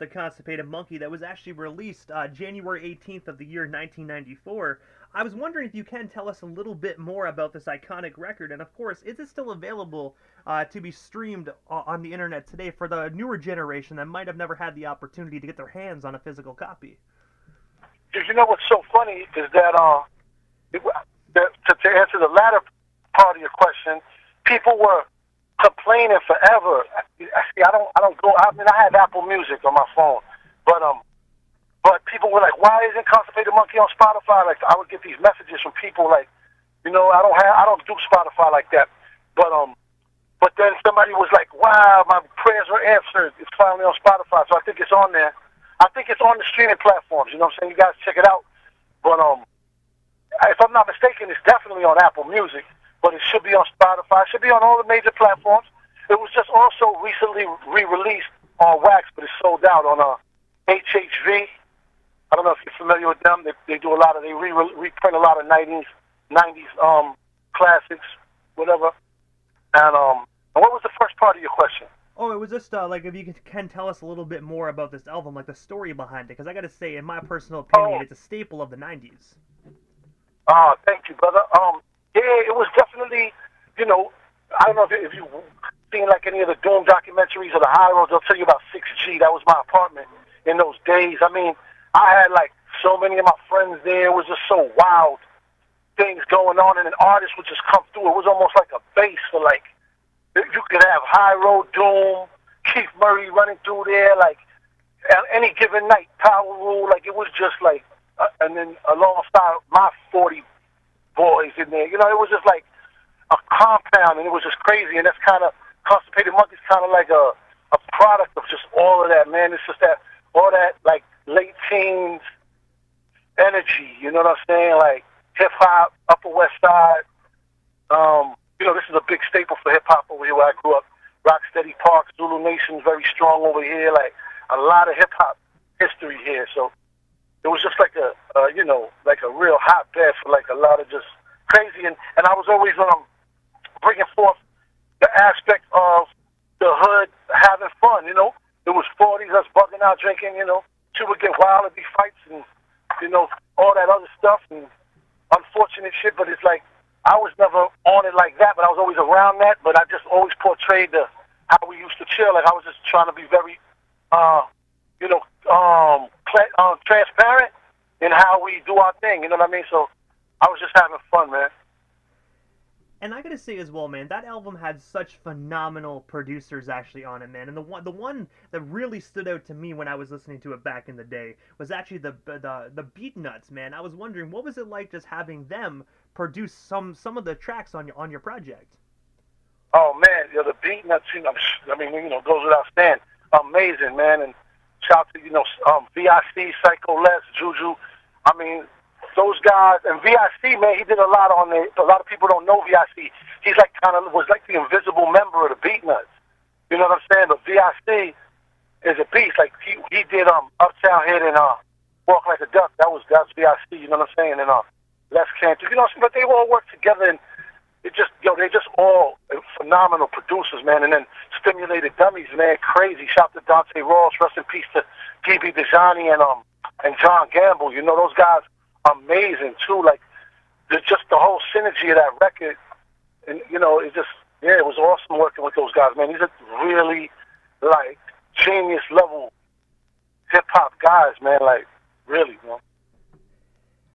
the Constipated Monkey that was actually released January 18th of the year 1994. I was wondering if you can tell us a little bit more about this iconic record, and of course, is it still available to be streamed on the internet today for the newer generation that might have never had the opportunity to get their hands on a physical copy? You know what's so funny is that to answer the latter part of your question, people were complaining forever. See, I don't go. I mean, I have Apple Music on my phone, but people were like, "Why isn't Constipated Monkey on Spotify?" Like, I would get these messages from people like, I don't do Spotify like that. But then somebody was like, "Wow, my prayers were answered. It's finally on Spotify." So I think it's on there. I think it's on the streaming platforms. You know what I'm saying? You guys check it out. But if I'm not mistaken, it's definitely on Apple Music. But it should be on Spotify. It should be on all the major platforms. It was just also recently re-released on wax, but it's sold out on HHV. I don't know if you're familiar with them. They do a lot of, they reprint a lot of 90s classics, whatever. And what was the first part of your question? Oh, it was just like if you can tell us a little bit more about this album, like the story behind it, because I got to say, in my personal opinion, it's a staple of the 90s. Thank you, brother. Yeah, it was definitely, I don't know if you've seen like any of the Doom documentaries or the High Road, they'll tell you about 6G. That was my apartment in those days. I mean, I had like so many of my friends there. It was just so wild things going on, and an artist would just come through. It was almost like a base for like, you could have High Road, Doom, Keith Murray running through there, like any given night, Power Rule. Like, it was just like, and then alongside my 40 boys in there, it was just like a compound, and it was just crazy. And that's kind of, Constipated Monkey's kind of like a product of just all of that, man. It's just that, all that like late teens energy, you know what I'm saying? Like hip hop, Upper West Side. This is a big staple for hip hop over here where I grew up. Rocksteady Park, Zulu Nation's very strong over here. Like a lot of hip hop history here. So it was just like a real hotbed for like a lot of just crazy. And I was always bringing forth the aspect of the hood having fun. It was 40s, us bugging out, drinking. She would get wild at these fights and all that other stuff and unfortunate shit. But it's like, I was never on it like that, but I was always around that. But I just always portrayed how we used to chill. Like, I was just trying to be very, transparent in how we do our thing. You know what I mean? So I was just having fun, man. And I gotta say as well, man, that album had such phenomenal producers actually on it, man. And the one that really stood out to me when I was listening to it back in the day was actually the Beatnuts, man. I was wondering, what was it like just having them produce some of the tracks on your project? Oh man, the Beatnuts, goes without saying, amazing, man. And shout to VIC, Psycho Les, Juju. I mean, those guys, and VIC, man, he did a lot on it. A lot of people don't know VIC. He's like was like the invisible member of the Beatnuts. You know what I'm saying? But VIC is a beast. Like he did Uptown Hit and Walk Like a Duck. That's VIC. You know what I'm saying? And Les Cantor. But they all work together, and it just they're just all phenomenal producers, man. And then Stimulated Dummies, man, crazy. Shout to Dante Ross. Rest in peace to DB DeJohnny and John Gamble. Those guys. Amazing too, like just the whole synergy of that record, and it was awesome working with those guys, man. These are really like genius level hip hop guys, man. Like really,